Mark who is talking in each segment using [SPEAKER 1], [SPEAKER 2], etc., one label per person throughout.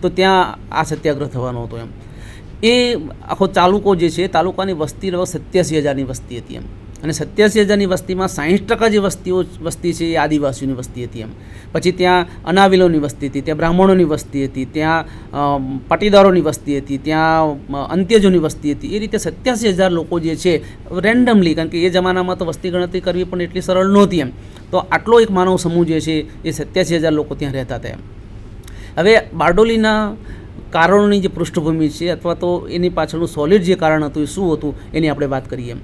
[SPEAKER 1] તો ત્યાં આ સત્યાગ્રહ થવાનો હતો એમ. એ આખો તાલુકો જે છે, તાલુકાની વસ્તી લગભગ 87,000ની વસ્તી હતી એમ. અને 87,000ની વસ્તીમાં 60% જે વસ્તી છે એ આદિવાસીઓની વસ્તી હતી એમ. પછી ત્યાં અનાવિલોની વસ્તી હતી, ત્યાં બ્રાહ્મણોની વસ્તી હતી, ત્યાં પાટીદારોની વસ્તી હતી, ત્યાં અંત્યજોની વસ્તી હતી. એ રીતે 87,000 લોકો જે છે રેન્ડમલી, કારણ કે એ જમાનામાં તો વસ્તી ગણતરી કરવી પણ એટલી સરળ નહોતી એમ, તો આટલો એક માનવ સમૂહ જે છે એ 87,000 લોકો ત્યાં રહેતા હતા એમ. હવે બારડોલીના કારણોની જે પૃષ્ઠભૂમિ છે અથવા તો એની પાછળનું સોલિડ જે કારણ હતું એ શું હતું એની આપણે વાત કરીએ એમ.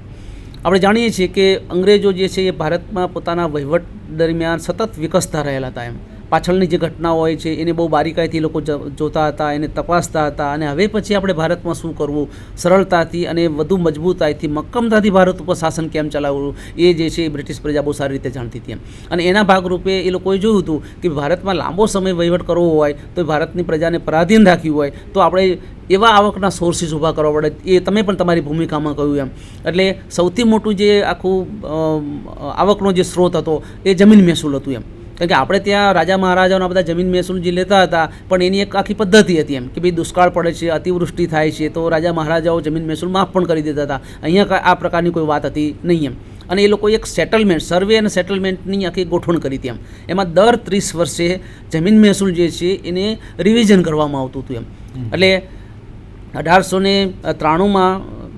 [SPEAKER 1] આપણે જાણીએ છીએ કે અંગ્રેજો જે છે એ ભારતમાં પોતાના વહીવટ દરમિયાન સતત વિકસતા રહેલા હતા એમ. પાછળની જે ઘટનાઓ હોય છે એને બહુ બારીકાઈથી લોકો જોતા હતા, એને તપાસતા હતા, અને હવે પછી આપણે ભારતમાં શું કરવું, સરળતાથી અને વધુ મજબૂતાઈથી, મક્કમતાથી ભારત ઉપર શાસન કેમ ચલાવવું, એ જે છે એ બ્રિટિશ પ્રજા બહુ સારી રીતે જાણતી હતી એમ. અને એના ભાગરૂપે એ લોકોએ જોયું હતું કે ભારતમાં લાંબો સમય વહીવટ કરવો હોય તો ભારતની પ્રજાને પરાધીન રાખવી હોય તો આપણે એવા આવકના સોર્સિસ ઊભા કરવા પડે. એ તમે પણ તમારી ભૂમિકામાં કહ્યું એમ. એટલે સૌથી મોટું જે આખું આવકનો જે સ્ત્રોત હતો એ જમીન મહેસૂલ હતું એમ. કારણ કે આપણે ત્યાં રાજા મહારાજાઓના બધા જમીન મહેસૂલ જે લેતા હતા, પણ એની એક આખી પદ્ધતિ હતી એમ કે ભાઈ દુષ્કાળ પડે છે, અતિવૃષ્ટિ થાય છે, તો રાજા મહારાજાઓ જમીન મહેસૂલ માફ પણ કરી દેતા હતા. અહીંયા આ પ્રકારની કોઈ વાત હતી નહીં એમ. અને એ લોકો એક સેટલમેન્ટ, સર્વે અને સેટલમેન્ટની આખી ગોઠવણ કરી હતી એમ. એમાં દર 30 વર્ષે જમીન મહેસૂલ જે છે એને રિવિઝન કરવામાં આવતું હતું એમ. એટલે 1893માં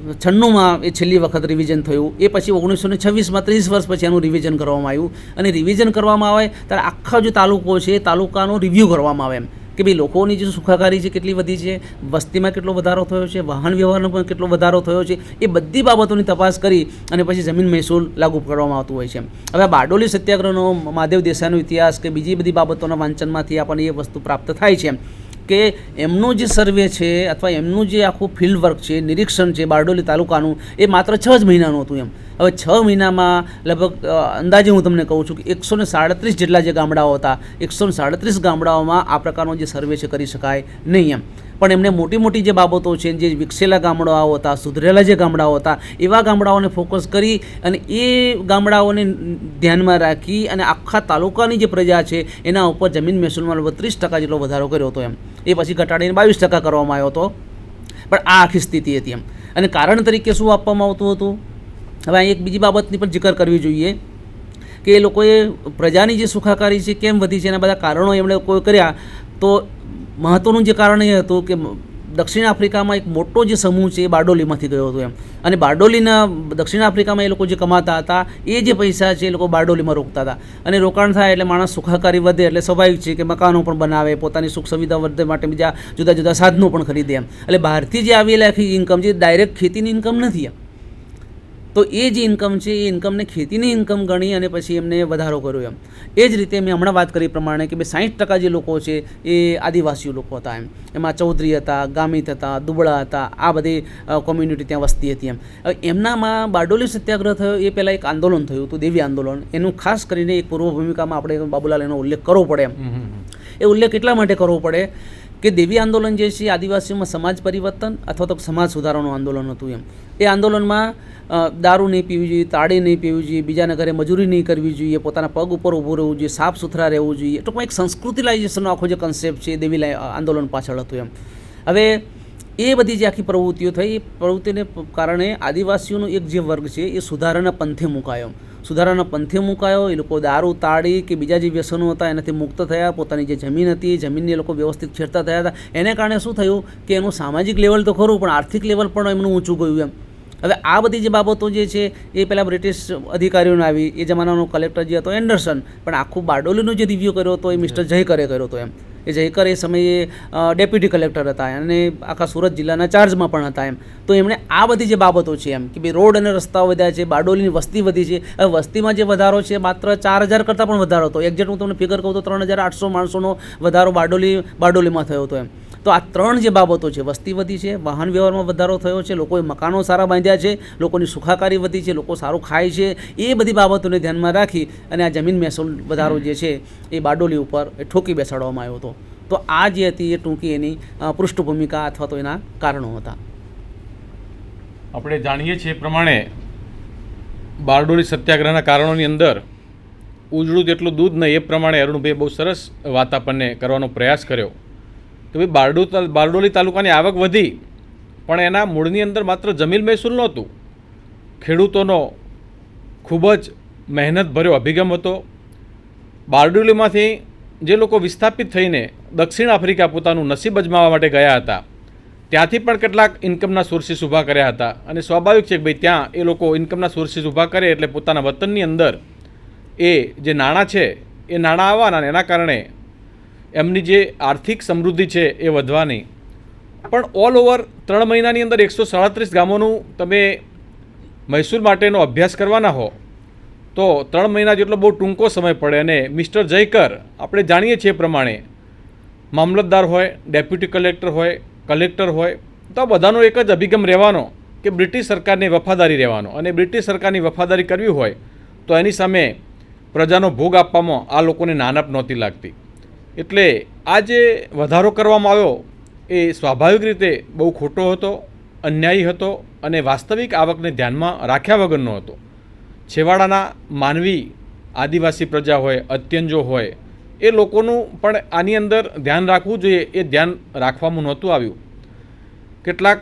[SPEAKER 1] 96માં એ છેલ્લી વખત રિવિઝન થયું. એ પછી 1926માં 30 વર્ષ પછી એનું રિવિઝન કરવામાં આવ્યું. અને રિવિઝન કરવામાં આવે ત્યારે આખા જે તાલુકો છે એ તાલુકાનો રિવ્યૂ કરવામાં આવે એમ કે ભાઈ લોકોની જે સુખાકારી છે કેટલી વધી છે, વસ્તીમાં કેટલો વધારો થયો છે, વાહન વ્યવહારનો પણ કેટલો વધારો થયો છે, એ બધી બાબતોની તપાસ કરી અને પછી જમીન મહેસૂલ લાગુ કરવામાં આવતું હોય છે. હવે બારડોલી સત્યાગ્રહનો, મહાદેવ દેસાઈનો ઇતિહાસ કે બીજી બધી બાબતોના વાંચનમાંથી આપણને એ વસ્તુ પ્રાપ્ત થાય છે કે એમનું જે સર્વે છે અથવા એમનું જે આખું ફિલ્ડ વર્ક છે, નિરીક્ષણ છે બારડોલી તાલુકાનું, એ માત્ર 6 જ મહિનાનું હતું એમ. હવે 6 મહિનામાં લગભગ અંદાજે હું તમને કહું છું કે 137 જેટલા જે ગામડાઓ હતા, 137 ગામડાઓમાં આ પ્રકારનો જે સર્વે છે કરી શકાય નહીં એમ. પણ એમને મોટી મોટી જે બાબતો છે, જે વિકસેલા ગામડાઓ હતા, સુધરેલા જે ગામડાઓ હતા, એવા ગામડાઓને ફોકસ કરી અને એ ગામડાઓને ધ્યાનમાં રાખી અને આખા તાલુકાની જે પ્રજા છે એના ઉપર જમીન મહેસૂલમાં 30% જેટલો વધારો કર્યો હતો એમ. એ પછી ઘટાડીને 22% કરવામાં આવ્યો હતો. પણ આ આખી સ્થિતિ હતી એમ. અને કારણ તરીકે શું આપવામાં આવતું હતું? હવે અહીં એક બીજી બાબતની પણ જિકર કરવી જોઈએ કે એ લોકોએ પ્રજાની જે સુખાકારી છે કેમ વધી છે એના બધા કારણો એમણે કોઈ કર્યા. તો મહત્ત્વનું જે કારણ એ હતું કે દક્ષિણ આફ્રિકામાં એક મોટો જે સમૂહ છે એ બારડોલીમાંથી ગયો હતો એમ. અને બારડોલીના દક્ષિણ આફ્રિકામાં એ લોકો જે કમાતા હતા એ જે પૈસા છે એ લોકો બારડોલીમાં રોકતા હતા. અને રોકાણ થાય એટલે માણસ સુખાકારી વધે એટલે સ્વાભાવિક છે કે મકાનો પણ બનાવે, પોતાની સુખ સુવિધા વધે માટે બીજા જુદા જુદા સાધનો પણ ખરીદે એમ. એટલે બહારથી જે આવેલી આખી ઇન્કમ જે ડાયરેક્ટ ખેતીની ઇન્કમ નથી એમ. તો એ જે ઇન્કમ છે એ ઇન્કમને ખેતીની ઇન્કમ ગણી અને પછી એમને વધારો કર્યો એમ. એ જ રીતે મેં હમણાં વાત કરી પ્રમાણે કે 60% જે લોકો છે એ આદિવાસીઓ લોકો હતા એમ. એમાં ચૌધરી હતા, ગામિત હતા, દુબળા હતા, આ બધી કોમ્યુનિટી ત્યાં વસતી હતી એમ. હવે એમનામાં બારડોલી સત્યાગ્રહ થયો એ પહેલાં એક આંદોલન થયું હતું, દેવી આંદોલન. એનું ખાસ કરીને એક પૂર્વ ભૂમિકામાં આપણે બાબુલાલ એનો ઉલ્લેખ કરવો પડે એમ. એ ઉલ્લેખ એટલા માટે કરવો પડે કે દેવી આંદોલન જે છે આદિવાસીઓમાં સમાજ પરિવર્તન અથવા તો સમાજ સુધારાનું આંદોલન હતું એમ. એ આંદોલનમાં દારૂ નહીં પીવી જોઈએ, તાળી નહીં પીવી જોઈએ, બીજાના ઘરે મજૂરી નહીં કરવી જોઈએ, પોતાના પગ ઉપર ઊભું રહેવું જોઈએ, સાફ સુથરા રહેવું જોઈએ. ટૂંકમાં એક સંસ્કૃતિલાઇઝેશનનો આખો જે કન્સેપ્ટ છે દેવી આંદોલન પાછળ હતું એમ. હવે એ બધી જે આખી પ્રવૃત્તિઓ થઈ, એ પ્રવૃત્તિને કારણે આદિવાસીઓનો એક જે વર્ગ છે એ સુધારાના પંથે મુકાયો. સુધારાના પંથે મુકાયો. એ લોકો દારૂ, તાળી કે બીજા જે વ્યસનો હતા એનાથી મુક્ત થયા. પોતાની જે જમીન હતી એ જમીનને એ લોકો વ્યવસ્થિત છેડતા થયા હતા. એને કારણે શું થયું કે એનું સામાજિક લેવલ તો ખરું પણ આર્થિક લેવલ પણ એમનું ઊંચું ગયું એમ. હવે આ બધી જે બાબતો જે છે એ પહેલાં બ્રિટિશ અધિકારીઓને આવી. એ જમાનાનો કલેક્ટર જે હતો એન્ડરસન, પણ આખું બારડોલીનો જે રિવ્યૂ કર્યો હતો એ મિસ્ટર જયકરે કર્યો હતો એમ. એ જયકર એ સમયે ડેપ્યુટી કલેક્ટર હતા અને આખા સુરત જિલ્લાના ચાર્જમાં પણ હતા એમ. તો એમણે આ બધી જે બાબતો છે એમ કે ભાઈ રોડ અને રસ્તાઓ વધ્યા છે, બારડોલીની વસ્તી વધી છે. હવે વસ્તીમાં જે વધારો છે માત્ર 4000 કરતાં પણ વધારો હતો. એક્ઝેક્ટ હું તમને ફિગર કહું તો 3800 માણસોનો વધારો બારડોલીમાં થયો હતો એમ. તો આ 3 જે બાબતો છે, વસ્તી વધી છે, વાહન વ્યવહારમાં વધારો થયો છે, લોકોએ મકાનો સારા બાંધ્યા છે, લોકોની સુખાકારી વધી છે, લોકો સારું ખાય છે, એ બધી બાબતોને ધ્યાનમાં રાખી અને આ જમીન મહેસૂલ વધારો જે છે એ બારડોલી ઉપર ઠોકી બેસાડવામાં આવ્યો હતો. તો આ જે હતી એ ટૂંકી એની પૃષ્ઠભૂમિકા અથવા તો એના કારણો હતા.
[SPEAKER 2] આપણે જાણીએ છીએ એ પ્રમાણે બારડોલી સત્યાગ્રહના કારણોની અંદર ઉજળું જેટલું દૂધ નહીં એ પ્રમાણે અરુણભાઈએ બહુ સરસ વાત આપણને કરવાનો પ્રયાસ કર્યો કે ભાઈ બારડોલી તાલુકાની આવક વધી, પણ એના મૂળની અંદર માત્ર જમીન મહેસૂલ નહોતું. ખેડૂતોનો ખૂબ જ મહેનતભર્યો અભિગમ હતો. બારડોલીમાંથી જે લોકો વિસ્થાપિત થઈને દક્ષિણ આફ્રિકા પોતાનું નસીબ અજમાવવા માટે ગયા હતા, ત્યાંથી પણ કેટલાક ઇન્કમના સોર્સિસ ઊભા કર્યા હતા. અને સ્વાભાવિક છે કે ભાઈ ત્યાં એ લોકો ઇન્કમના સોર્સિસ ઊભા કરે એટલે પોતાના વતનની અંદર એ જે નાણાં છે એ નાણાં આવવાના, એના કારણે એમની જે આર્થિક સમૃદ્ધિ છે એ વધવાની. પણ ઓલ ઓવર 3 મહિનાની અંદર 137 ગામોનું તમે મહેસૂલ માટેનો અભ્યાસ કરવાના હો તો 3 મહિના જેટલો બહુ ટૂંકો સમય પડે. અને મિસ્ટર જયકર, આપણે જાણીએ છીએ એ પ્રમાણે, મામલતદાર હોય, ડેપ્યુટી કલેક્ટર હોય, કલેક્ટર હોય, તો આ બધાનો એક જ અભિગમ રહેવાનો કે બ્રિટિશ સરકારને વફાદારી રહેવાનો. અને બ્રિટિશ સરકારની વફાદારી કરવી હોય તો એની સામે પ્રજાનો ભોગ આપવામાં આ લોકોને નાનપ નહોતી લાગતી. એટલે આ જે વધારો કરવામાં આવ્યો એ સ્વાભાવિક રીતે બહુ ખોટો હતો, અન્યાયી હતો અને વાસ્તવિક આવકને ધ્યાનમાં રાખ્યા વગરનો હતો. છેવાડાના માનવી, આદિવાસી પ્રજા હોય, અત્યંજો હોય, એ લોકોનું પણ આની અંદર ધ્યાન રાખવું જોઈએ, એ ધ્યાન રાખવામાં નહોતું આવ્યું. કેટલાક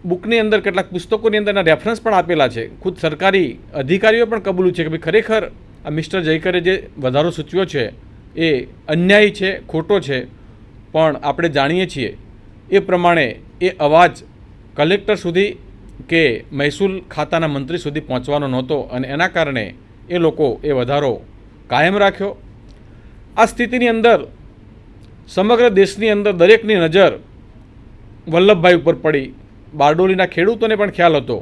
[SPEAKER 2] બુકની અંદર, કેટલાક પુસ્તકોની અંદર એના રેફરન્સ પણ આપેલા છે. ખુદ સરકારી અધિકારીઓ પણ કબૂલ્યું છે કે ભાઈ ખરેખર આ મિસ્ટર જયકરે જે વધારો સૂચવ્યો છે એ અન્યાયી છે, ખોટો છે. પણ આપણે જાણીએ છીએ એ પ્રમાણે એ અવાજ કલેક્ટર સુધી કે મહેસૂલ ખાતાના મંત્રી સુધી પહોંચવાનો નહોતો અને એના કારણે એ લોકો એ વધારો કાયમ રાખ્યો. આ સ્થિતિની અંદર સમગ્ર દેશની અંદર દરેકની નજર વલ્લભભાઈ ઉપર પડી. બારડોલીના ખેડૂતોને પણ ખ્યાલ હતો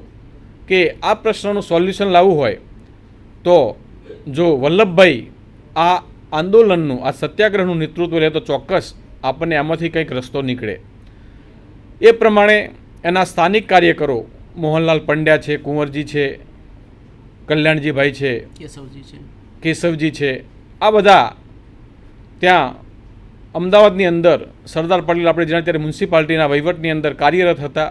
[SPEAKER 2] કે આ પ્રશ્નનું સોલ્યુશન લાવવું હોય તો જો વલ્લભભાઈ આ આંદોલનનું, આ સત્યાગ્રહનું નેતૃત્વ લે તો ચોક્કસ આપણને આમાંથી કંઈક રસ્તો નીકળે. એ પ્રમાણે એના સ્થાનિક કાર્યકરો મોહનલાલ પંડ્યા છે, કુંવરજી છે, કલ્યાણજીભાઈ છે, કેશવજી છે, આ બધા ત્યાં અમદાવાદની અંદર સરદાર પટેલ, આપણે જ્યાં ત્યારે મ્યુનિસિપાલિટીના વહીવટની અંદર કાર્યરત હતા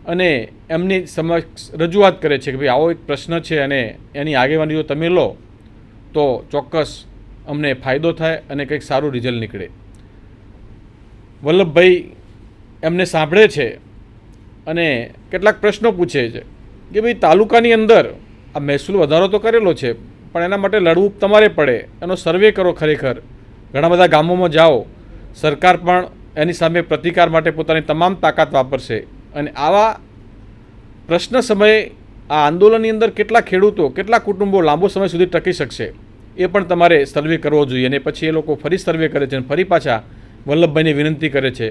[SPEAKER 2] અને એમની સમક્ષ રજૂઆત કરે છે કે ભાઈ આવો એક પ્રશ્ન છે અને એની આગેવાની જો તમે લો તો ચોક્કસ અમને ફાયદો થાય અને કંઈક સારું રિઝલ્ટ નીકળે. વલ્લભભાઈ એમને સાંભળે છે અને કેટલાક પ્રશ્નો પૂછે છે કે ભાઈ તાલુકાની અંદર આ મહેસૂલ વધારો તો કરેલો છે પણ એના માટે લડવું તમારે પડે, એનો સર્વે કરો. ખરેખર ઘણા બધા ગામોમાં જાઓ, સરકાર પણ એની સામે પ્રતિકાર માટે પોતાની તમામ તાકાત વાપરશે અને આવા પ્રશ્ન સમયે આ આંદોલનની અંદર કેટલા ખેડૂતો, કેટલા કુટુંબો લાંબો સમય સુધી ટકી શકશે એ પણ તમારે સર્વે કરવો જોઈએ. અને પછી એ લોકો ફરી સર્વે કરે છે અને ફરી પાછા વલ્લભભાઈને વિનંતી કરે છે,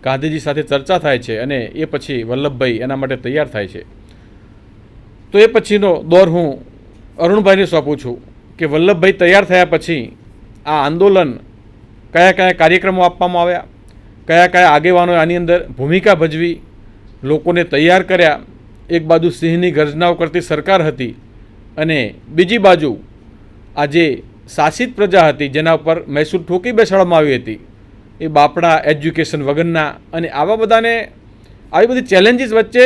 [SPEAKER 2] ગાંધીજી સાથે ચર્ચા થાય છે અને એ પછી વલ્લભભાઈ એના માટે તૈયાર થાય છે. તો એ પછીનો દોર હું અરુણભાઈને સોંપું છું કે વલ્લભભાઈ તૈયાર થયા પછી આ આંદોલન કયા કયા કાર્યક્રમો આપવામાં આવ્યા, કયા કયા આગેવાનોએ આની અંદર ભૂમિકા ભજવી, લોકોને તૈયાર કર્યા. એક બાજુ સિંહની ગર્જનાઓ કરતી સરકાર હતી અને બીજી બાજુ આ જે શાસિત પ્રજા હતી જેના ઉપર મહેસૂલ ઠોકી બેસાડવામાં આવી હતી, એ બાપડા, એજ્યુકેશન વગરના, અને આવા બધાને આવી બધી ચેલેન્જીસ વચ્ચે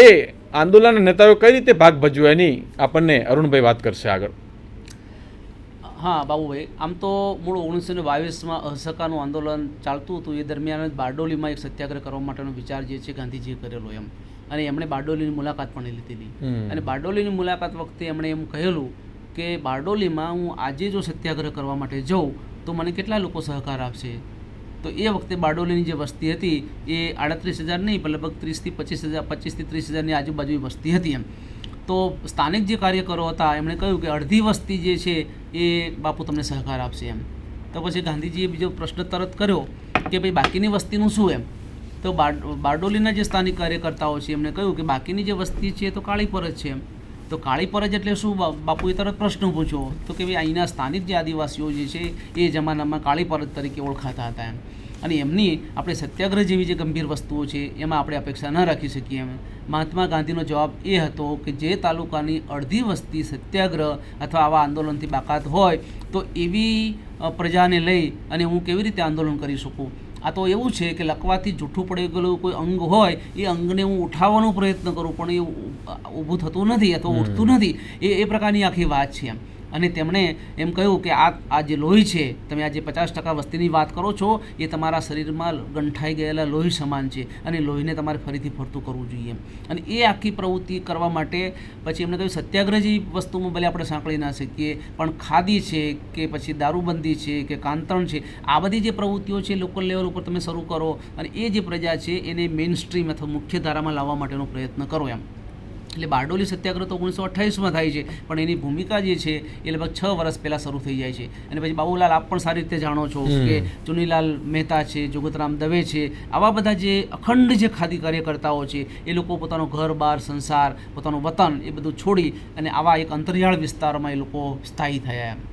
[SPEAKER 2] એ આંદોલનના નેતાઓએ કઈ રીતે ભાગ ભજવ્યો એની આપણને અરુણભાઈ વાત કરશે આગળ.
[SPEAKER 1] હા બાબુભાઈ, આમ તો મૂળ 1922માં અસહકારનું આંદોલન ચાલતું હતું. એ દરમિયાન જ બારડોલીમાં એક સત્યાગ્રહ કરવા માટેનો વિચાર જે છે ગાંધીજીએ કરેલો એમ, અને એમણે બારડોલીની મુલાકાત પણ લીધેલી. અને બારડોલીની મુલાકાત વખતે એમણે એમ કહેલું કે બારડોલીમાં હું આજે જો સત્યાગ્રહ કરવા માટે જાઉં તો મને કેટલા લોકો સહકાર આપશે. તો એ વખતે બારડોલીની જે વસ્તી હતી એ 38,000 નહીં પણ લગભગ 25,000 થી 30,000ની આજુબાજુ વસ્તી હતી એમ. તો સ્થાનિક જે કાર્યકરો હતા એમણે કહ્યું કે અડધી વસ્તી જે છે એ બાપુ તમને સહકાર આપશે એમ. તો પછી ગાંધીજીએ બીજો પ્રશ્ન તરત કર્યો કે ભાઈ બાકીની વસ્તીનું શું એમ. તો બારડોલીના જે સ્થાનિક કાર્યકર્તાઓ છે એમણે કહ્યું કે બાકીની જે વસ્તી છે તો કાળી પરજ છે એમ. તો કાળી પરજ એટલે શું બાપુએ તરત પ્રશ્ન પૂછ્યો તો કે ભાઈ અહીંના સ્થાનિક જે આદિવાસીઓ જે છે એ જમાનામાં કાળી પરજ તરીકે ઓળખાતા હતા એમ. અને એમની આપણે સત્યાગ્રહ જેવી જે ગંભીર વસ્તુઓ છે એમાં આપણે અપેક્ષા ન રાખી શકીએ એમ. મહાત્મા ગાંધીનો જવાબ એ હતો કે જે તાલુકાની અડધી વસ્તી સત્યાગ્રહ અથવા આવા આંદોલનથી બાકાત હોય તો એવી પ્રજાને લઈ અને હું કેવી રીતે આંદોલન કરી શકું. આ તો એવું છે કે લકવાથી જૂઠું પડી ગયેલું કોઈ અંગ હોય એ અંગને હું ઉઠાવવાનો પ્રયત્ન કરું પણ એ ઊભું થતું નથી અથવા ઉઠતું નથી. એ પ્રકારની આખી વાત છે એમ. અને તેમણે એમ કહ્યું કે આ જે લોહી છે, તમે આ જે 50% વસ્તીની વાત કરો છો, એ તમારા શરીરમાં ગંઠાઈ ગયેલા લોહી સમાન છે અને લોહીને તમારે ફરીથી ફરતું કરવું જોઈએ. અને એ આખી પ્રવૃત્તિ કરવા માટે પછી એમણે કહ્યું સત્યાગ્રહ જેવી વસ્તુમાં ભલે આપણે સાંકળી ના શકીએ, પણ ખાદી છે કે પછી દારૂબંધી છે કે કાંતણ છે, આ બધી જે પ્રવૃત્તિઓ છે લોકલ લેવલ ઉપર તમે શરૂ કરો અને એ જે પ્રજા છે એને મેઇન સ્ટ્રીમ અથવા મુખ્ય ધારામાં લાવવા માટેનો પ્રયત્ન કરો એમ. એટલે બારડોલી સત્યાગ્રહ તો 1928માં થાય છે, પણ એની ભૂમિકા જે છે એ લગભગ 6 વર્ષ પહેલાં શરૂ થઈ જાય છે. અને પછી બાબુલાલ આપ પણ સારી રીતે જાણો છો કે ચુનીલાલ મહેતા છે, જગતરામ દવે છે, આવા બધા જે અખંડ જે ખાદી કાર્યકર્તાઓ છે એ લોકો પોતાનો ઘર બાર સંસાર, પોતાનું વતન એ બધું છોડી અને આવા એક અંતરિયાળ વિસ્તારમાં એ લોકો સ્થાયી થયા એમ.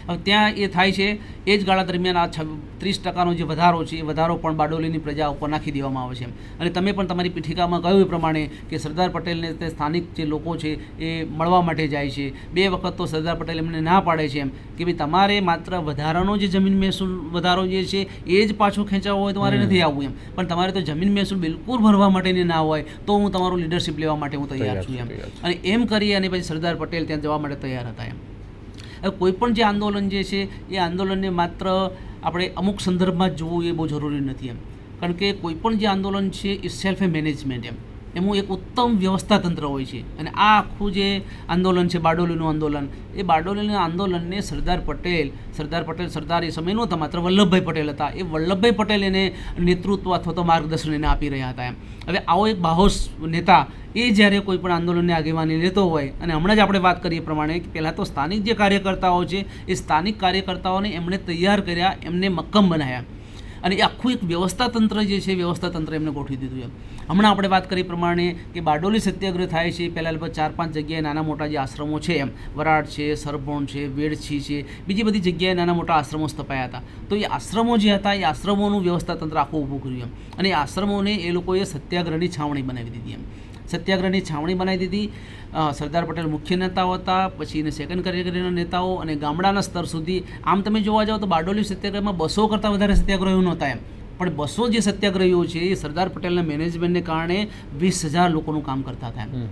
[SPEAKER 1] હવે ત્યાં એ થાય છે એ જ ગાળા દરમિયાન આ 30% જે વધારો છે એ વધારો પણ બારડોલીની પ્રજા ઉપર નાખી દેવામાં આવે છે. અને તમે પણ તમારી પીઠિકામાં કહ્યું એ પ્રમાણે કે સરદાર પટેલને તે સ્થાનિક જે લોકો છે એ મળવા માટે જાય છે. 2 વખત તો સરદાર પટેલ એમને ના પાડે છે એમ કે ભાઈ તમારે માત્ર વધારાનો જે જમીન મહેસૂલ વધારો જે છે એ જ પાછો ખેંચાવો હોય તમારે નથી આવવું એમ, પણ તમારે તો જમીન મહેસૂલ બિલકુલ ભરવા માટેની ના હોય તો હું તમારું લીડરશિપ લેવા માટે હું તૈયાર છું એમ. અને એમ કરી અને પછી સરદાર પટેલ ત્યાં જવા માટે તૈયાર હતા એમ. કોઈ પણ જે આંદોલન જે છે એ આંદોલનને માત્ર આપણે અમુક સંદર્ભમાં જ જોવું એ બહુ જરૂરી નથી એમ, કારણ કે કોઈ પણ જે આંદોલન છે એ સેલ્ફ મેનેજમેન્ટ એનું એક ઉત્તમ વ્યવસ્થાતંત્ર હોય છે. અને આ આખું જે આંદોલન છે બારડોલીનું આંદોલન, એ બારડોલીના આંદોલનને સરદાર પટેલ સરદાર એ સમય નહોતા, માત્ર વલ્લભભાઈ પટેલ હતા. એ વલ્લભભાઈ પટેલ એને નેતૃત્વ અથવા તો માર્ગદર્શન એને આપી રહ્યા હતા એમ. હવે આવો એક બાહોશ નેતા એ જ્યારે કોઈ પણ આંદોલનની આગેવાની લેતો હોય, અને હમણાં જ આપણે વાત કરીએ પ્રમાણે કે પહેલાં તો સ્થાનિક જે કાર્યકર્તાઓ છે એ સ્થાનિક કાર્યકર્તાઓને એમણે તૈયાર કર્યા, એમને મક્કમ બનાવ્યા અને એ આખું એક વ્યવસ્થાતંત્ર જે છે વ્યવસ્થાતંત્ર એમને ગોઠવી દીધું એમ. હમણાં આપણે વાત કરી પ્રમાણે કે બારડોલી સત્યાગ્રહ થાય છે પહેલાં લગભગ 4-5 જગ્યાએ નાના મોટા જે આશ્રમો છે એમ, વરાડ છે, સરભોણ છે, વેડછી છે, બીજી બધી જગ્યાએ નાના મોટા આશ્રમો સ્થપાયા હતા. તો એ આશ્રમો જે હતા એ આશ્રમોનું વ્યવસ્થાતંત્ર આખું ઊભું કર્યું એમ. અને એ આશ્રમોને એ લોકોએ સત્યાગ્રહની છાવણી બનાવી દીધી એમ. સત્યાગ્રહની છાવણી બનાવી દીધી. સરદાર પટેલ મુખ્ય નેતાઓ હતા, પછી એને સેકન્ડ કેટેગરીના નેતાઓ અને ગામડાના સ્તર સુધી. આમ તમે જોવા જાઓ તો બારડોલી સત્યાગ્રહમાં 200 કરતાં વધારે સત્યાગ્રહીઓ નહોતા એમ, પણ 200 જે સત્યાગ્રહીઓ છે એ સરદાર પટેલના મેનેજમેન્ટને કારણે 20,000 લોકોનું કામ કરતા હતા એમ.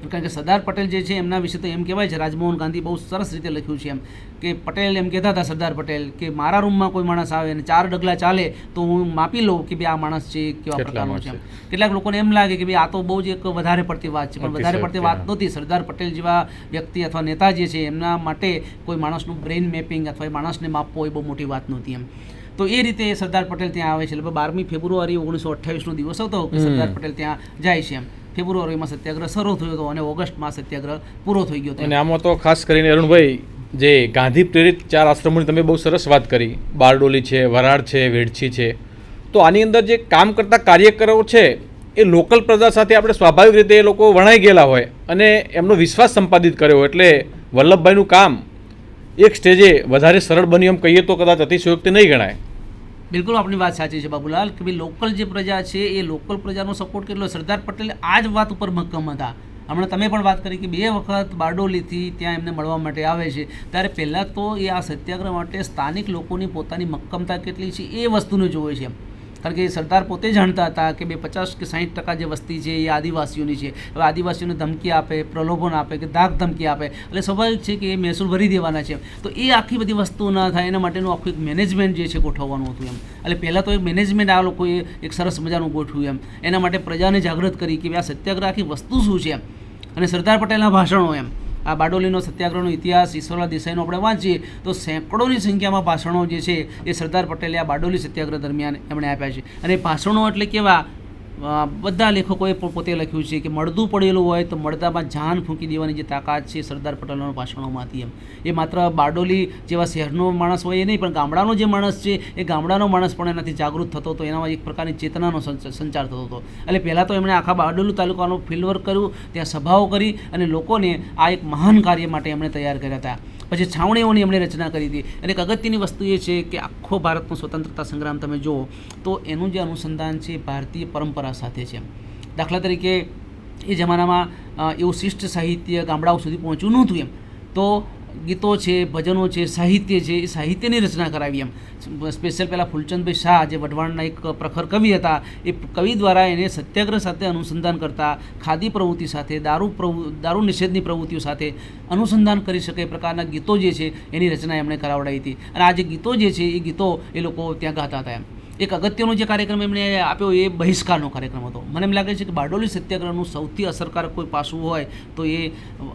[SPEAKER 1] કારણ કે સરદાર પટેલ જે છે એમના વિશે તો એમ કહેવાય છે, રાજમોહન ગાંધી બહુ સરસ રીતે લખ્યું છે એમ કે પટેલ એમ કહેતા હતા સરદાર પટેલ કે મારા રૂમમાં કોઈ માણસ આવે અને 4 ડગલા ચાલે તો હું માપી લઉં કે ભાઈ આ માણસ છે કેવા પ્રકારનો છે એમ. કેટલાક લોકોને એમ લાગે કે ભાઈ આ તો બહુ જ એક વધારે પડતી વાત છે, પણ વધારે પડતી વાત નહોતી. સરદાર પટેલ જેવા વ્યક્તિ અથવા નેતા જે છે એમના માટે કોઈ માણસનું બ્રેઇન મેપિંગ અથવા માણસને માપવો એ બહુ મોટી વાત નહોતી એમ. તો એ રીતે સરદાર પટેલ ત્યાં આવે છે. લગભગ 12મી ફેબ્રુઆરી 1928નો દિવસ હતો કે સરદાર પટેલ ત્યાં જાય છે એમ. ફેબ્રુઆરીમાં સત્યાગ્રહ શરૂ થયો હતો અને ઓગસ્ટમાં સત્યાગ્રહ પૂરો થઈ ગયો હતો.
[SPEAKER 2] અને આમાં તો ખાસ કરીને અરુણભાઈ જે ગાંધી પ્રેરિત 4 આશ્રમોની તમે બહુ સરસ વાત કરી, બારડોલી છે, વરાડ છે, વેડછી છે, તો આની અંદર જે કામ કરતા કાર્યકરો છે એ લોકલ પ્રજા સાથે આપણે સ્વાભાવિક રીતે એ લોકો વણાઈ ગયેલા હોય અને એમનો વિશ્વાસ સંપાદિત કર્યો, એટલે વલ્લભભાઈનું કામ એક સ્ટેજે વધારે સરળ બન્યું એમ કહીએ તો કદાચ અતિશયોક્તિ નહીં ગણાય.
[SPEAKER 1] બિલકુલ આપણી વાત સાચી છે બાબુલાલ કે ભાઈ લોકલ જે પ્રજા છે એ લોકલ પ્રજાનો સપોર્ટ કેટલો. સરદાર પટેલ આ જ વાત ઉપર મક્કમ હતા. હમણાં તમે પણ વાત કરી કે 2 વખત બારડોલીથી ત્યાં એમને મળવા માટે આવે છે, ત્યારે પહેલાં તો એ આ સત્યાગ્રહ માટે સ્થાનિક લોકોની પોતાની મક્કમતા કેટલી છે એ વસ્તુને જોવે છે. કારણ કે સરદાર પોતે જાણતા હતા કે 50 કે 60% જે વસ્તી છે એ આદિવાસીઓની છે. હવે આદિવાસીઓને ધમકી આપે, પ્રલોભન આપે કે ધાક ધમકી આપે એટલે સ્વાભાવિક છે કે એ મહેસૂલ ભરી દેવાના છે. તો એ આખી બધી વસ્તુ ના થાય એના માટેનું આખું એક મેનેજમેન્ટ જે છે ગોઠવવાનું હતું એમ. એટલે પહેલાં તો એક મેનેજમેન્ટ આ લોકોએ એક સરસ મજાનું ગોઠવ્યું એમ. એના માટે પ્રજાને જાગૃત કરી કે આ સત્યાગ્રહ આખી વસ્તુ શું છે એમ. અને સરદાર પટેલના ભાષણો એમ, આ બારડોલીનો સત્યાગ્રહનો ઇતિહાસ ઈશ્વરલાલ દેસાઈનો આપણે વાંચીએ તો સેંકડોની સંખ્યામાં ભાષણો જે છે એ સરદાર પટેલે આ બારડોલી સત્યાગ્રહ દરમિયાન એમણે આપ્યા છે. અને ભાષણો એટલે કેવા, બધા લેખકોએ પોતે લખ્યું છે કે મળદું પડેલું હોય તો મળદામાં જાન ફૂંકી દેવાની જે તાકાત છે સરદાર પટેલના ભાષણોમાં હતી એમ. એ માત્ર બારડોલી જેવા શહેરનો માણસ હોય એ નહીં, પણ ગામડાનો જે માણસ છે એ ગામડાનો માણસ પણ એનાથી જાગૃત થતો હતો, એનામાં એક પ્રકારની ચેતનાનો સંચાર થતો હતો. એટલે પહેલાં તો એમણે આખા બારડોલી તાલુકાનું ફિલ્ડવર્ક કર્યું, ત્યાં સભાઓ કરી અને લોકોને આ એક મહાન કાર્ય માટે એમણે તૈયાર કર્યા હતા. પછી છાવણીઓની એમણે રચના કરી હતી. અને એક અગત્યની વસ્તુ એ છે કે આખો ભારતનો સ્વતંત્રતા સંગ્રામ તમે જુઓ તો એનું જે અનુસંધાન છે ભારતીય પરંપરા સાથે છે. દાખલા તરીકે એ જમાનામાં એવું શિષ્ટ સાહિત્ય ગામડાઓ સુધી પહોંચ્યું નહોતું એમ. તો ગીતો છે, ભજનો છે, સાહિત્ય છે, એ સાહિત્યની રચના કરાવી એમ. સ્પેશિયલ પહેલાં ફૂલચંદભાઈ શાહ જે વઢવાણના એક પ્રખર કવિ હતા, એ કવિ દ્વારા એને સત્યાગ્રહ સાથે અનુસંધાન કરતા, ખાદી પ્રવૃત્તિ સાથે, દારૂ નિષેધની પ્રવૃત્તિઓ સાથે અનુસંધાન કરી શકે એ પ્રકારના ગીતો જે છે એની રચના એમણે કરાવડાવી હતી. અને આ જે ગીતો જે છે એ ગીતો એ લોકો ત્યાં ગાતા હતા એમ. એક અગત્યનો જે કાર્યક્રમ એમણે આપ્યો એ બહિષ્કારનો કાર્યક્રમ હતો. મને એમ લાગે છે કે બારડોલી સત્યાગ્રહનું સૌથી અસરકારક કોઈ પાસું હોય તો એ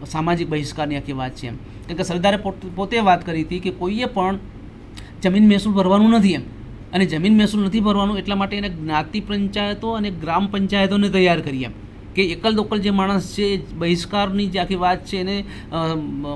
[SPEAKER 1] સામાજિક બહિષ્કારની આખી વાત છે એમ. કારણ કે સરદારે પોતે વાત કરી હતી કે કોઈએ પણ જમીન મહેસૂલ ભરવાનું નથી એમ. અને જમીન મહેસૂલ નથી ભરવાનું એટલા માટે એને જ્ઞાતિ પંચાયતો અને ગ્રામ પંચાયતોને તૈયાર કરી એમ. કે એકલ દોકલ જે માણસ છે બહિષ્કારની જે આખી વાત છે એને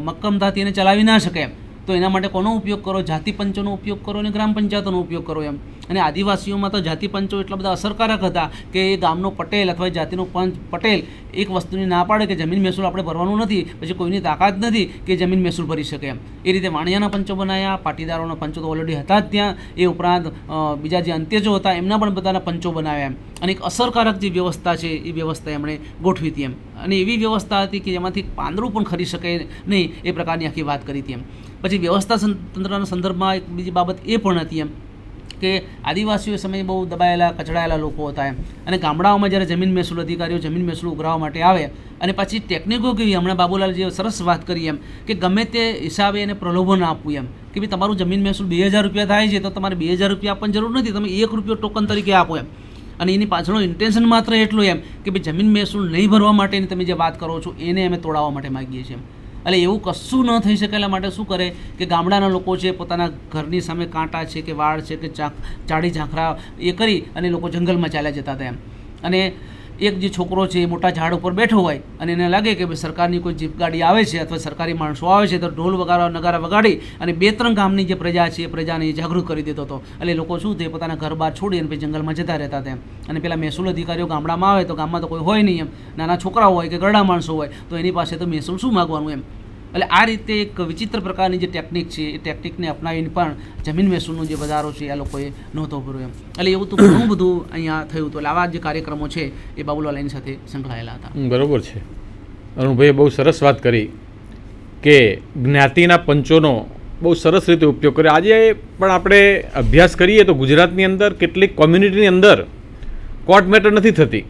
[SPEAKER 1] મક્કમતાથી એને ચલાવી ના શકે એમ. તો એના માટે કોનો ઉપયોગ કરો? જાતિ પંચોનો ઉપયોગ કરો અને ગ્રામ પંચાયતોનો ઉપયોગ કરો એમ. અને આદિવાસીઓમાં તો જાતિ પંચો એટલા બધા અસરકારક હતા કે એ ગામનો પટેલ અથવા જાતિનો પટેલ એક વસ્તુની ના પાડે કે જમીન મહેસૂલ આપણે ભરવાનું નથી, પછી કોઈની તાકાત નથી કે જમીન મહેસૂલ ભરી શકે એમ. એ રીતે વાણિયાના પંચો બનાવ્યા, પાટીદારોના પંચો તો ઓલરેડી હતા જ ત્યાં. એ ઉપરાંત બીજા જે અંત્યજો હતા એમના પણ બધાના પંચો બનાવ્યા એમ. અને એક અસરકારક જે વ્યવસ્થા છે એ વ્યવસ્થા એમણે ગોઠવી હતી એમ. અને એવી વ્યવસ્થા હતી કે જેમાંથી પાંદડું પણ ખરી શકે નહીં એ પ્રકારની આખી વાત કરી હતી એમ. પછી વ્યવસ્થા તંત્રના સંદર્ભમાં એક બીજી બાબત એ પણ હતી એમ કે આદિવાસીઓ સમયે બહુ દબાયેલા કચડાયેલા લોકો હતા એમ. અને ગામડાઓમાં જ્યારે જમીન મહેસૂલ અધિકારીઓ જમીન મહેસૂલ ઉઘરાવવા માટે આવે અને પછી ટેકનિકો કેવી, હમણાં બાબુલાલ જે સરસ વાત કરી એમ કે ગમે તે હિસાબે એને પ્રલોભન આપવું એમ કે ભાઈ તમારું જમીન મહેસૂલ 2000 રૂપિયા થાય છે તો તમારે 2000 રૂપિયા આપવાની જરૂર નથી, તમે 1 રૂપિયો ટોકન તરીકે આપો એમ. અને એની પાછળનું ઇન્ટેન્શન માત્ર એટલું એમ કે ભાઈ જમીન મહેસૂલ નહીં ભરવા માટેની તમે જે વાત કરો છો એને અમે તોડાવવા માટે માગીએ છીએ એમ. એટલે એવું કશું ન થઈ શકે એટલા માટે શું કરે કે ગામડાના લોકો છે પોતાના ઘરની સામે કાંટા છે કે વાડ છે કે ચાડી ઝાંખરા એ કરી અને લોકો જંગલમાં ચાલ્યા જતા હતા એમ. અને એક જે છોકરો છે એ મોટા ઝાડ ઉપર બેઠો હોય અને એને લાગે કે ભાઈ સરકારની કોઈ જીપ ગાડી આવે છે અથવા સરકારી માણસો આવે છે તો ઢોલ નગારા વગાડી અને 2-3 ગામની જે પ્રજા છે એ પ્રજાને જાગૃત કરી દેતો હતો. એટલે લોકો શું થયું પોતાના ઘર બહાર છોડી અને પછી જંગલમાં જતા રહેતા હતા એમ. અને પેલા મહેસૂલ અધિકારીઓ ગામડામાં આવે તો ગામમાં તો કોઈ હોય નહીં એમ, નાના છોકરાઓ હોય કે ગરડા માણસો હોય તો એની પાસે તો મહેસૂલ શું માગવાનું એમ. એટલે આ રીતે એક વિચિત્ર પ્રકારની જે ટેકનિક છે એ ટેકનિકને અપનાવીને પણ જમીન મહેસૂલનો જે વધારો છે આ લોકોએ નહોતો ભર્યો એમ. એટલે એવું તો ઘણું બધું અહીંયા થયું હતું. એટલે આવા જે કાર્યક્રમો છે એ બાબુલાલ એની સાથે સંકળાયેલા હતા.
[SPEAKER 2] બરાબર છે. અરુણભાઈએ બહુ સરસ વાત કરી કે જ્ઞાતિના પંચોનો બહુ સરસ રીતે ઉપયોગ કર્યો. આજે પણ આપણે અભ્યાસ કરીએ તો ગુજરાતની અંદર કેટલીક કોમ્યુનિટીની અંદર કોર્ટ મેટર નથી થતી.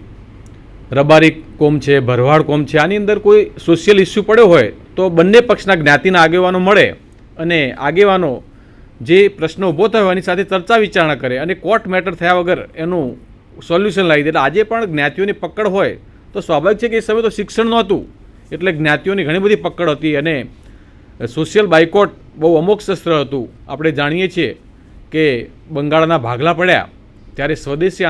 [SPEAKER 2] રબારી કોમ છે, ભરવાડ કોમ છે, આની અંદર કોઈ સોશિયલ ઇસ્યુ પડ્યો હોય તો બંને પક્ષના જ્ઞાતિના આગેવાનો મળે અને આગેવાનો જે પ્રશ્ન ઊભો થયો એની સાથે ચર્ચા વિચારણા કરે અને કોર્ટ મેટર થયા વગર એનું સોલ્યુશન લાવી દે. એટલે આજે પણ જ્ઞાતિઓની પકડ હોય તો સ્વાભાવિક છે કે એ સમયે તો શિક્ષણ નહોતું એટલે જ્ઞાતિઓની ઘણી બધી પકડ હતી અને સોશિયલ બાયકોટ બહુ અમોઘ શસ્ત્ર હતું. આપણે જાણીએ છીએ કે બંગાળના ભાગલા પડ્યા ત્યારે સ્વદેશી